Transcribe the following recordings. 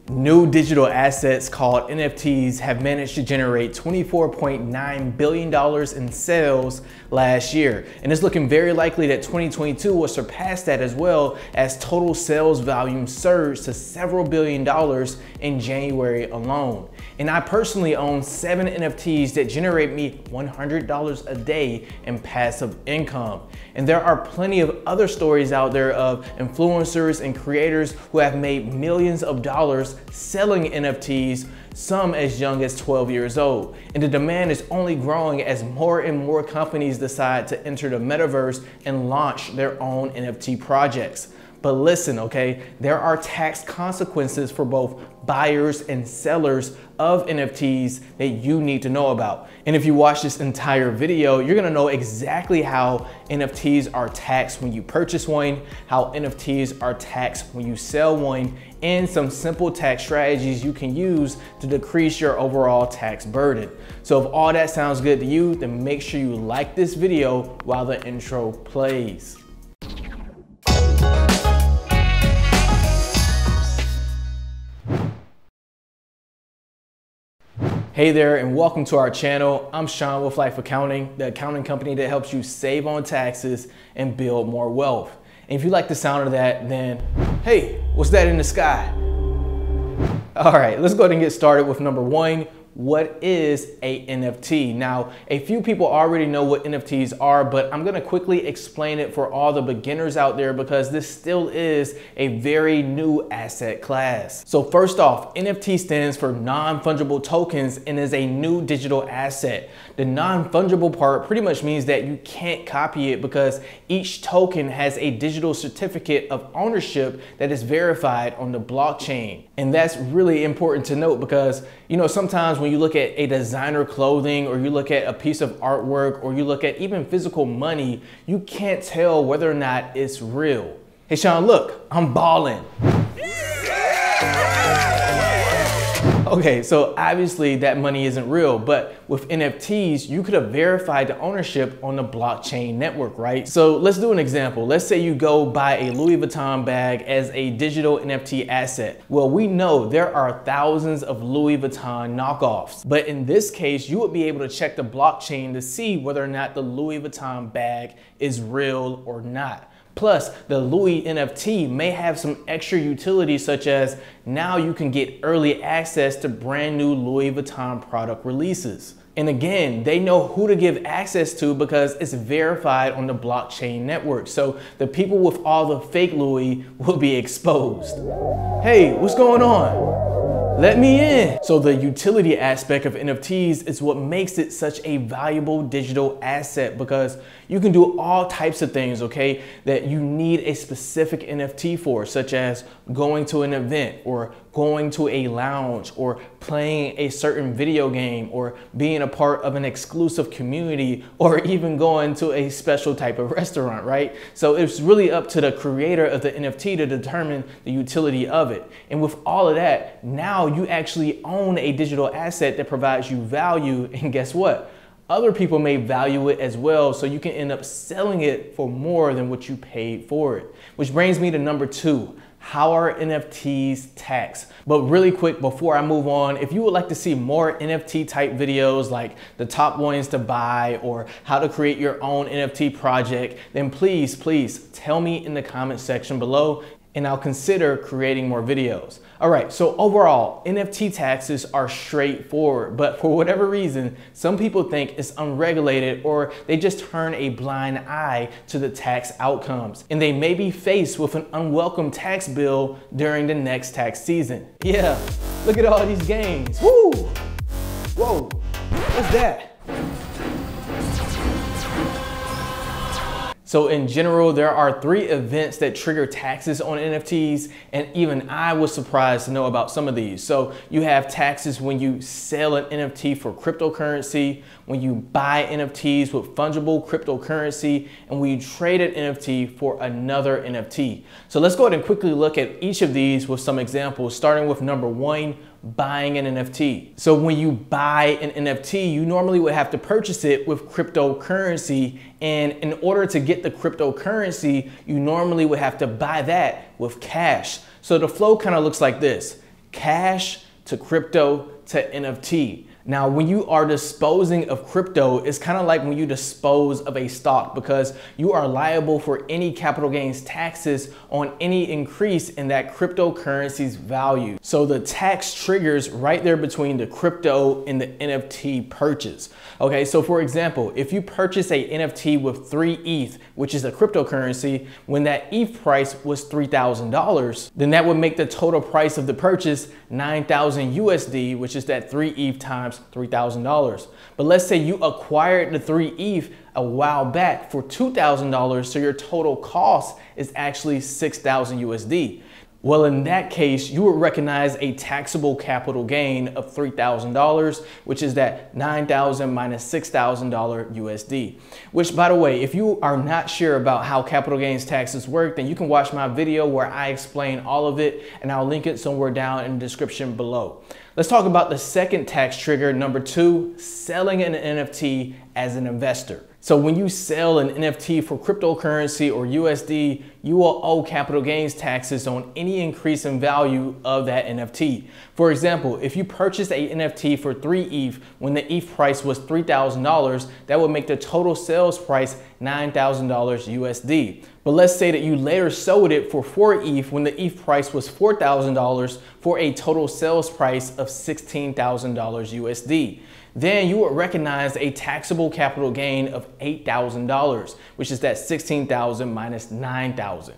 New digital assets called NFTs have managed to generate $24.9 billion in sales last year. And it's looking very likely that 2022 will surpass that as well, as total sales volume surged to several billion dollars in January alone. And I personally own 7 NFTs that generate me $100 a day in passive income. And there are plenty of other stories out there of influencers and creators who have made millions of dollars selling NFTs, some as young as 12 years old. And the demand is only growing as more and more companies decide to enter the metaverse and launch their own NFT projects. But listen, okay, there are tax consequences for both buyers and sellers of NFTs that you need to know about. And if you watch this entire video, you're gonna know exactly how NFTs are taxed when you purchase one, how NFTs are taxed when you sell one, and some simple tax strategies you can use to decrease your overall tax burden. So if all that sounds good to you, then make sure you like this video while the intro plays. Hey there, and welcome to our channel. I'm Sean with Life Accounting, the accounting company that helps you save on taxes and build more wealth. And if you like the sound of that, then hey, what's that in the sky? All right, let's go ahead and get started with number one. What is a NFT? Now, a few people already know what NFTs are, but I'm gonna quickly explain it for all the beginners out there because this still is a very new asset class. So first off, NFT stands for non-fungible tokens and is a new digital asset. The non-fungible part pretty much means that you can't copy it because each token has a digital certificate of ownership that is verified on the blockchain. And that's really important to note because, you know, sometimes when you look at a designer clothing or you look at a piece of artwork or you look at even physical money, you can't tell whether or not it's real. Hey Sean, look, I'm balling. Okay, so obviously that money isn't real, but with NFTs, you could have verified the ownership on the blockchain network, right? So let's do an example. Let's say you go buy a Louis Vuitton bag as a digital NFT asset. Well, we know there are thousands of Louis Vuitton knockoffs, but in this case, you would be able to check the blockchain to see whether or not the Louis Vuitton bag is real or not. Plus, the Louis NFT may have some extra utility, such as now you can get early access to brand new Louis Vuitton product releases. And again, they know who to give access to because it's verified on the blockchain network. So the people with all the fake Louis will be exposed. Hey, what's going on? Let me in. So the utility aspect of NFTs is what makes it such a valuable digital asset because you can do all types of things, okay, that you need a specific NFT for, such as going to an event or going to a lounge or playing a certain video game or being a part of an exclusive community or even going to a special type of restaurant, right? So it's really up to the creator of the NFT to determine the utility of it. And with all of that, now you actually own a digital asset that provides you value, and guess what? Other people may value it as well, so you can end up selling it for more than what you paid for it. Which brings me to number two. How are NFTs taxed? But really quick, before I move on, if you would like to see more NFT type videos like the top ones to buy or how to create your own NFT project, then please tell me in the comment section below and I'll consider creating more videos. All right, so overall, NFT taxes are straightforward, but for whatever reason, some people think it's unregulated or they just turn a blind eye to the tax outcomes. And they may be faced with an unwelcome tax bill during the next tax season. Yeah, look at all these games. Woo! Whoa, what's that? So in general, there are 3 events that trigger taxes on NFTs, and even I was surprised to know about some of these. So you have taxes when you sell an NFT for cryptocurrency, when you buy NFTs with fungible cryptocurrency, and when you trade an NFT for another NFT. So let's go ahead and quickly look at each of these with some examples, starting with number 1, buying an NFT. So when you buy an NFT, you normally would have to purchase it with cryptocurrency. And in order to get the cryptocurrency, you normally would have to buy that with cash. So the flow kind of looks like this. cash to crypto to NFT. Now, when you are disposing of crypto, it's kind of like when you dispose of a stock, because you are liable for any capital gains taxes on any increase in that cryptocurrency's value. So the tax triggers right there between the crypto and the NFT purchase. Okay, so for example, if you purchase a NFT with 3 ETH, which is a cryptocurrency, when that ETH price was $3,000, then that would make the total price of the purchase 9,000 USD, which is that 3 ETH times $3,000. But let's say you acquired the 3 ETH a while back for $2,000, so your total cost is actually 6,000 USD. Well, in that case, you would recognize a taxable capital gain of $3,000, which is that $9,000 minus $6,000 USD. Which, by the way, if you are not sure about how capital gains taxes work, then you can watch my video where I explain all of it, and I'll link it somewhere down in the description below. Let's talk about the second tax trigger, number 2, selling an NFT as an investor. So when you sell an NFT for cryptocurrency or USD, you will owe capital gains taxes on any increase in value of that NFT. For example, if you purchase a NFT for 3 ETH when the ETH price was $3,000, that would make the total sales price $9,000 USD. But let's say that you later sold it for 4 ETH when the ETH price was $4,000 for a total sales price of $16,000 USD. Then you would recognize a taxable capital gain of $8,000, which is that $16,000 minus $9,000.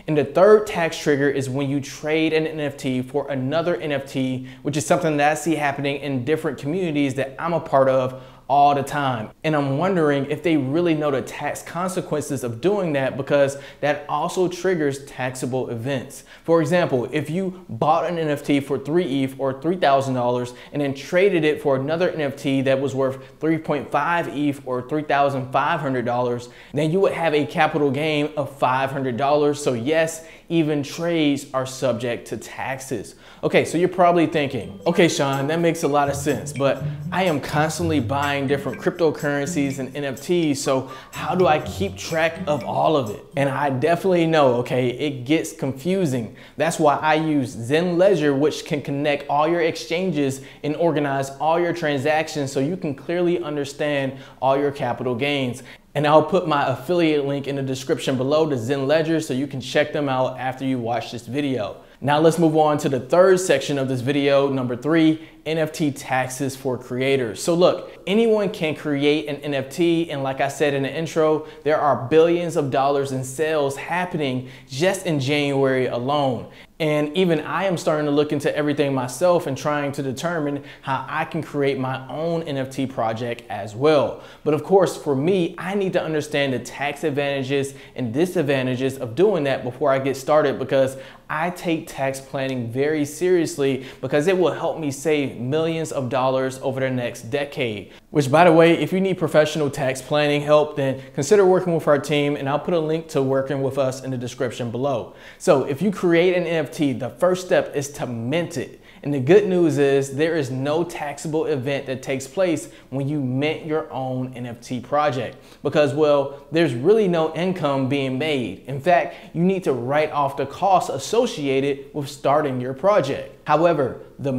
And the third tax trigger is when you trade an NFT for another NFT, which is something that I see happening in different communities that I'm a part of all the time. And I'm wondering if they really know the tax consequences of doing that, because that also triggers taxable events. For example, if you bought an NFT for 3 ETH or $3,000 and then traded it for another NFT that was worth 3.5 ETH or $3,500, then you would have a capital gain of $500. So yes, even trades are subject to taxes. Okay, so you're probably thinking, okay, Sean, that makes a lot of sense, but I am constantly buying different cryptocurrencies and NFTs, so how do I keep track of all of it? And I definitely know, okay, it gets confusing. That's why I use Zen Ledger, which can connect all your exchanges and organize all your transactions so you can clearly understand all your capital gains. And I'll put my affiliate link in the description below to Zen Ledger so you can check them out after you watch this video. Now let's move on to the third section of this video, number 3, NFT taxes for creators. So look, anyone can create an NFT, and like I said in the intro, there are billions of dollars in sales happening just in January alone. And even I am starting to look into everything myself and trying to determine how I can create my own NFT project as well. But of course, for me, I need to understand the tax advantages and disadvantages of doing that before I get started, because I take tax planning very seriously, because it will help me save millions of dollars over the next decade. Which, by the way, if you need professional tax planning help, then consider working with our team, and I'll put a link to working with us in the description below. So if you create an NFT, the first step is to mint it. And the good news is there is no taxable event that takes place when you mint your own NFT project, because, well, there's really no income being made. In fact, you need to write off the costs associated with starting your project. However, the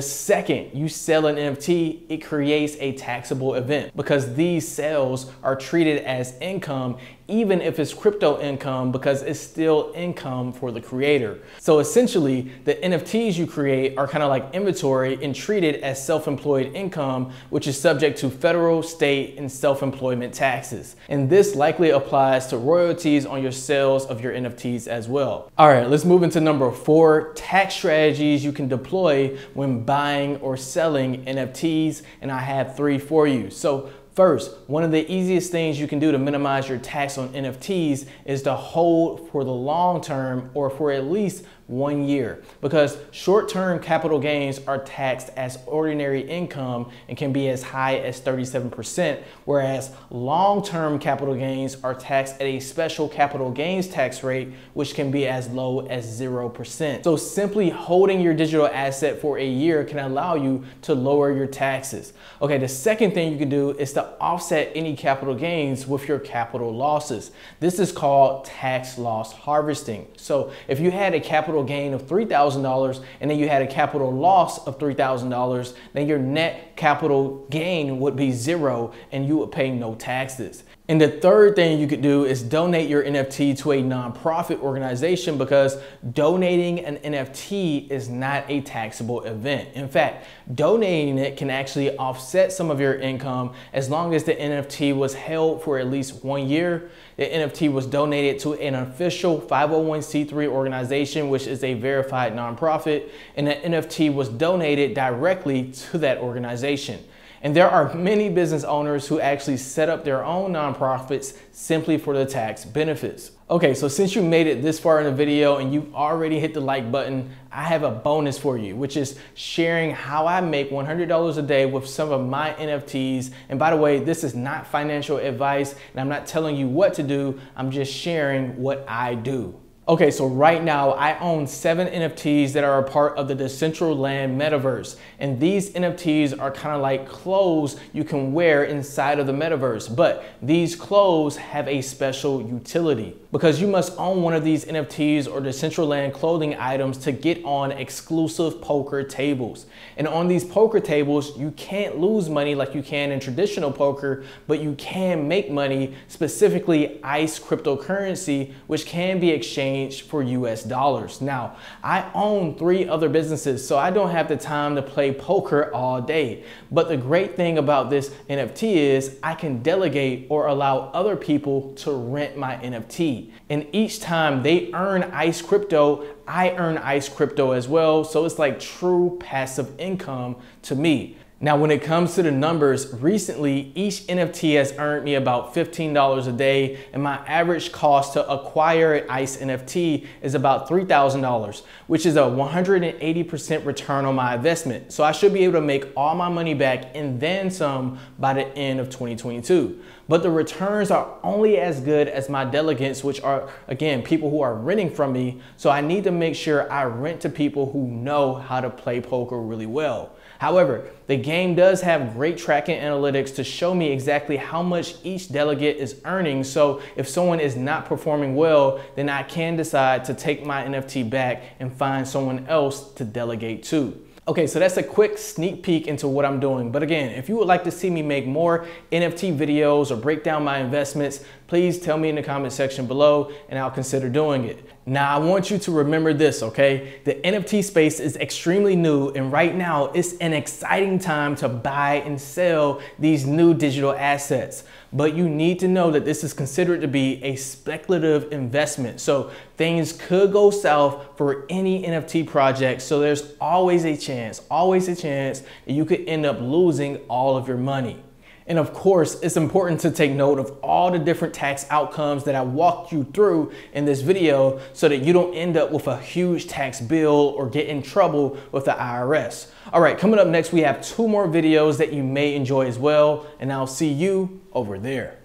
second you sell an NFT, it creates a taxable event, because these sales are treated as income, even if it's crypto income, because it's still income for the creator. So essentially, the NFTs you create are kind of like inventory and treated as self-employed income, which is subject to federal, state, and self-employment taxes. And this likely applies to royalties on your sales of your NFTs as well. All right, let's move into number 4, tax strategies you can deploy when buying or selling NFTs, and I have 3 for you. So first, one of the easiest things you can do to minimize your tax on NFTs is to hold for the long term, or for at least 1 year, because short-term capital gains are taxed as ordinary income and can be as high as 37%, whereas long-term capital gains are taxed at a special capital gains tax rate, which can be as low as 0%. So simply holding your digital asset for a year can allow you to lower your taxes. Okay, the second thing you can do is to offset any capital gains with your capital losses. This is called tax loss harvesting. So if you had a capital capital gain of $3,000 and then you had a capital loss of $3,000, then your net capital gain would be zero and you would pay no taxes. And the third thing you could do is donate your NFT to a nonprofit organization, because donating an NFT is not a taxable event. In fact, donating it can actually offset some of your income as long as the NFT was held for at least 1 year. The NFT was donated to an official 501c3 organization, which is a verified nonprofit, and the NFT was donated directly to that organization. And there are many business owners who actually set up their own nonprofits simply for the tax benefits. Okay, so since you made it this far in the video and you've already hit the like button, I have a bonus for you, which is sharing how I make $100 a day with some of my NFTs. And by the way, this is not financial advice and I'm not telling you what to do. I'm just sharing what I do. Okay, so right now I own 7 NFTs that are a part of the Decentraland metaverse. And these NFTs are kind of like clothes you can wear inside of the metaverse. But these clothes have a special utility, because you must own one of these NFTs or Decentraland clothing items to get on exclusive poker tables. And on these poker tables, you can't lose money like you can in traditional poker, but you can make money, specifically ICE cryptocurrency, which can be exchanged for US dollars. Now, I own 3 other businesses, so I don't have the time to play poker all day. But the great thing about this NFT is I can delegate or allow other people to rent my NFT. And each time they earn ICE crypto, I earn ICE crypto as well. So it's like true passive income to me. Now, when it comes to the numbers, recently, each NFT has earned me about $15 a day, and my average cost to acquire an ICE NFT is about $3,000, which is a 180% return on my investment. So I should be able to make all my money back and then some by the end of 2022. But the returns are only as good as my delegates, which are, again, people who are renting from me. So I need to make sure I rent to people who know how to play poker really well. However, the game does have great tracking analytics to show me exactly how much each delegate is earning. So if someone is not performing well, then I can decide to take my NFT back and find someone else to delegate to. Okay, so that's a quick sneak peek into what I'm doing. But again, if you would like to see me make more NFT videos or break down my investments, please tell me in the comment section below and I'll consider doing it. Now, I want you to remember this, okay? The NFT space is extremely new, and right now it's an exciting time to buy and sell these new digital assets. But you need to know that this is considered to be a speculative investment. So things could go south for any NFT project. So there's always a chance that you could end up losing all of your money. And of course, it's important to take note of all the different tax outcomes that I walked you through in this video so that you don't end up with a huge tax bill or get in trouble with the IRS. All right, coming up next, we have 2 more videos that you may enjoy as well, and I'll see you over there.